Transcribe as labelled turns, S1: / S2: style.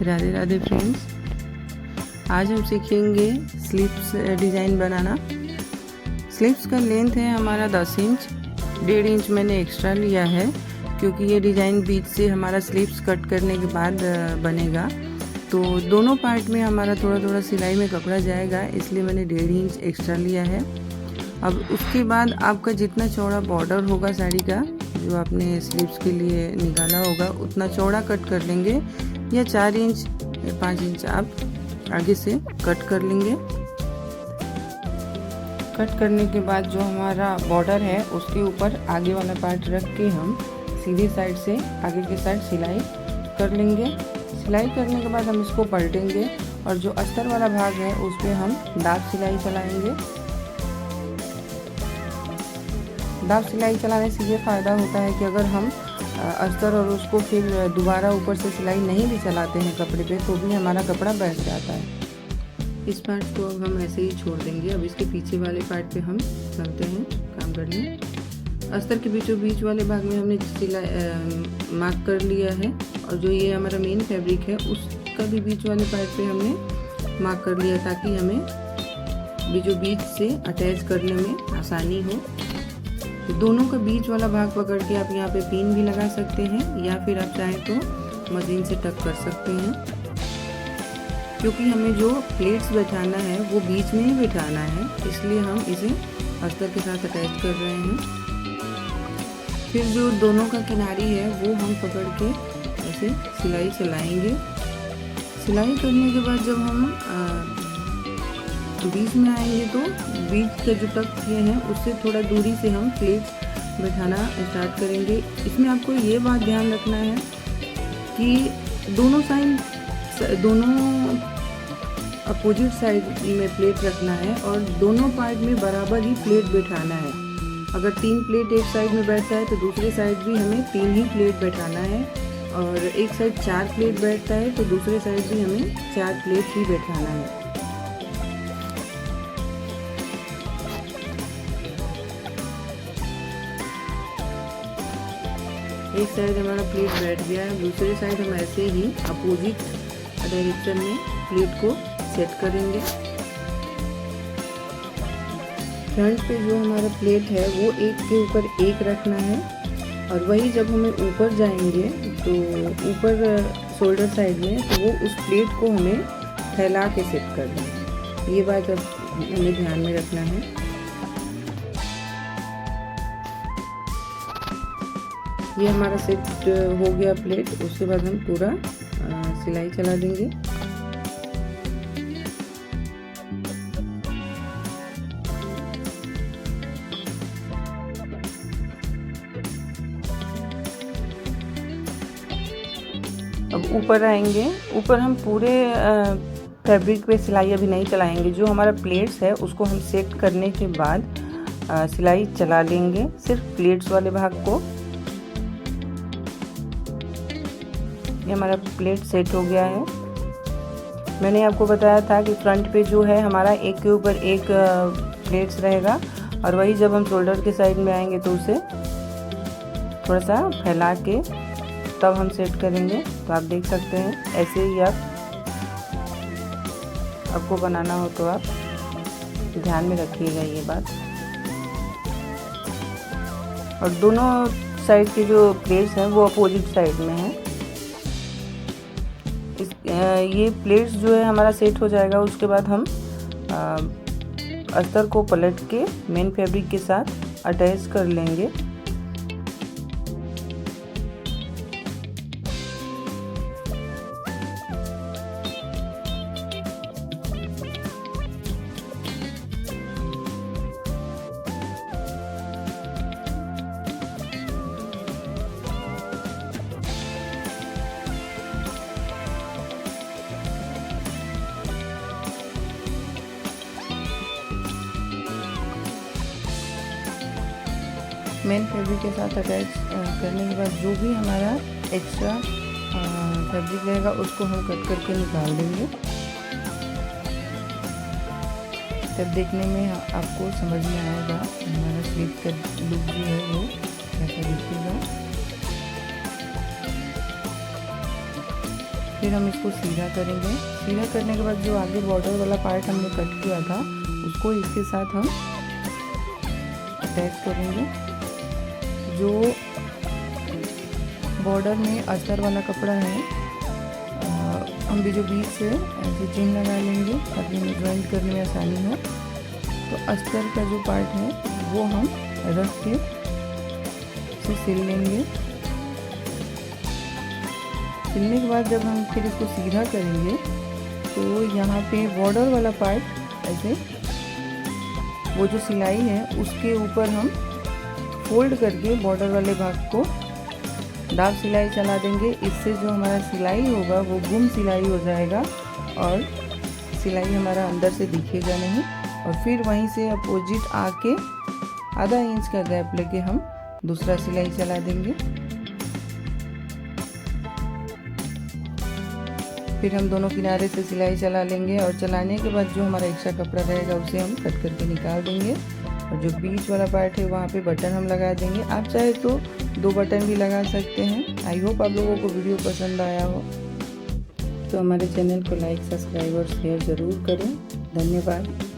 S1: Radhe Radhe friends, आज हम सीखेंगे स्लीव्स डिज़ाइन बनाना। स्लीव्स का लेंथ है हमारा 10 इंच, 1.5 इंच मैंने एक्स्ट्रा लिया है क्योंकि ये डिज़ाइन बीच से हमारा स्लीव्स कट करने के बाद बनेगा, तो दोनों पार्ट में हमारा थोड़ा थोड़ा सिलाई में कपड़ा जाएगा, इसलिए मैंने 1.5 इंच एक्स्ट्रा लिया है। अब उसके बाद आपका जितना चौड़ा बॉर्डर होगा साड़ी का, जो आपने स्लीव्स के लिए निकाला होगा, उतना चौड़ा कट कर लेंगे, या 4 इंच या 5 इंच आप आगे से कट कर लेंगे। कट करने के बाद जो हमारा बॉर्डर है उसके ऊपर आगे वाला पार्ट रख के हम सीधी साइड से आगे की साइड सिलाई कर लेंगे। सिलाई करने के बाद हम इसको पलटेंगे और जो अस्तर वाला भाग है उस पर हम दाब सिलाई चलाएंगे। दाब सिलाई चलाने से ये फ़ायदा होता है कि अगर हम अस्तर और उसको फिर दोबारा ऊपर से सिलाई नहीं भी चलाते हैं कपड़े पे, तो भी हमारा कपड़ा बैठ जाता है। इस पार्ट को अब हम ऐसे ही छोड़ देंगे। अब इसके पीछे वाले पार्ट पे हम चलते हैं काम करने। अस्तर के बीचों बीच वाले भाग में हमने सिलाई मार्क कर लिया है, और जो ये हमारा मेन फैब्रिक है उसका भी बीच वाले पार्ट पे हमने मार्क कर लिया, ताकि हमें बीचों बीच से अटैच करने में आसानी हो। तो दोनों का बीच वाला भाग पकड़ के आप यहाँ पे पिन भी लगा सकते हैं, या फिर आप चाहें तो मशीन से टक कर सकते हैं, क्योंकि हमें जो प्लेट्स बैठाना है वो बीच में ही बैठाना है, इसलिए हम इसे अस्तर के साथ अटैच कर रहे हैं। फिर जो दोनों का किनारी है वो हम पकड़ के ऐसे सिलाई चलाएंगे। सिलाई करने के बाद जब हम बीच में आएंगे तो बीच का जो टक है उससे थोड़ा दूरी से हम प्लेट्स बैठाना स्टार्ट करेंगे। इसमें आपको ये बात ध्यान रखना है कि दोनों अपोजिट साइड में प्लेट रखना है और दोनों पार्ट में बराबर ही प्लेट बैठाना है। अगर 3 प्लेट एक साइड में बैठता है तो दूसरी साइड भी हमें 3 ही प्लेट बैठाना है, और एक साइड 4 प्लेट बैठता है तो दूसरे साइड भी हमें 4 प्लेट ही बैठाना है। एक साइड हमारा प्लेट बैठ गया है, दूसरी साइड हम ऐसे ही अपोजिट डायरेक्शन में प्लेट को सेट करेंगे। फ्रंट पे जो हमारा प्लेट है वो एक के ऊपर एक रखना है, और वही जब हमें ऊपर जाएंगे तो ऊपर शोल्डर साइड में तो वो उस प्लेट को हमें फैला के सेट करना है। ये बात अब हमें ध्यान में रखना है। ये हमारा सेट हो गया प्लेट। उसके बाद हम पूरा सिलाई चला देंगे। अब ऊपर आएंगे। ऊपर हम पूरे फैब्रिक पे सिलाई अभी नहीं चलाएंगे। जो हमारा प्लेट्स है उसको हम सेट करने के बाद सिलाई चला लेंगे, सिर्फ प्लेट्स वाले भाग को। ये हमारा प्लेट सेट हो गया है। मैंने आपको बताया था कि फ्रंट पे जो है हमारा एक के ऊपर एक प्लेट्स रहेगा, और वही जब हम शोल्डर के साइड में आएंगे तो उसे थोड़ा सा फैला के तब हम सेट करेंगे। तो आप देख सकते हैं, ऐसे ही आपको बनाना हो तो आप ध्यान में रखिएगा ये बात। और दोनों साइड के जो प्लेट्स हैं वो अपोजिट साइड में हैं। ये प्लेट्स जो है हमारा सेट हो जाएगा। उसके बाद हम अस्तर को पलट के मेन फैब्रिक के साथ अटैच कर लेंगे। मेन फैब्रिक के साथ अटैच करने के बाद जो भी हमारा एक्स्ट्रा फैब्रिक रहेगा उसको हम कट करके निकाल देंगे। तब देखने में आपको समझ में आएगा हमारा स्लीव का लुक जो है वो कैसा दिखेगा। फिर हम इसको सीधा करेंगे। सीधा करने के बाद जो आगे बॉर्डर वाला पार्ट हमने कट किया था उसको इसके साथ हम अटैच करेंगे। जो बॉर्डर में अस्तर वाला कपड़ा है हम भी जो बीच से ऐसे चेन लगा लेंगे ताकि हमें ज्वाइंट करने में आसानी हो। तो अस्तर का जो पार्ट है वो हम रख के इसे सिल लेंगे। सिलने के बाद जब हम फिर इसको सीधा करेंगे तो यहाँ पे बॉर्डर वाला पार्ट ऐसे वो जो सिलाई है उसके ऊपर हम फोल्ड करके बॉर्डर वाले भाग को दाब सिलाई चला देंगे। इससे जो हमारा सिलाई होगा वो गुम सिलाई हो जाएगा और सिलाई हमारा अंदर से दिखेगा नहीं। और फिर वहीं से अपोजिट आके आधा इंच का गैप लेके हम दूसरा सिलाई चला देंगे। फिर हम दोनों किनारे से सिलाई चला लेंगे और चलाने के बाद जो हमारा एक्स्ट्रा कपड़ा रहेगा उसे हम कट करके निकाल देंगे। और जो बीच वाला पार्ट है वहाँ पे बटन हम लगा देंगे। आप चाहे तो 2 बटन भी लगा सकते हैं। आई होप आप लोगों को वीडियो पसंद आया हो। तो हमारे चैनल को लाइक, सब्सक्राइब और शेयर ज़रूर करें। धन्यवाद।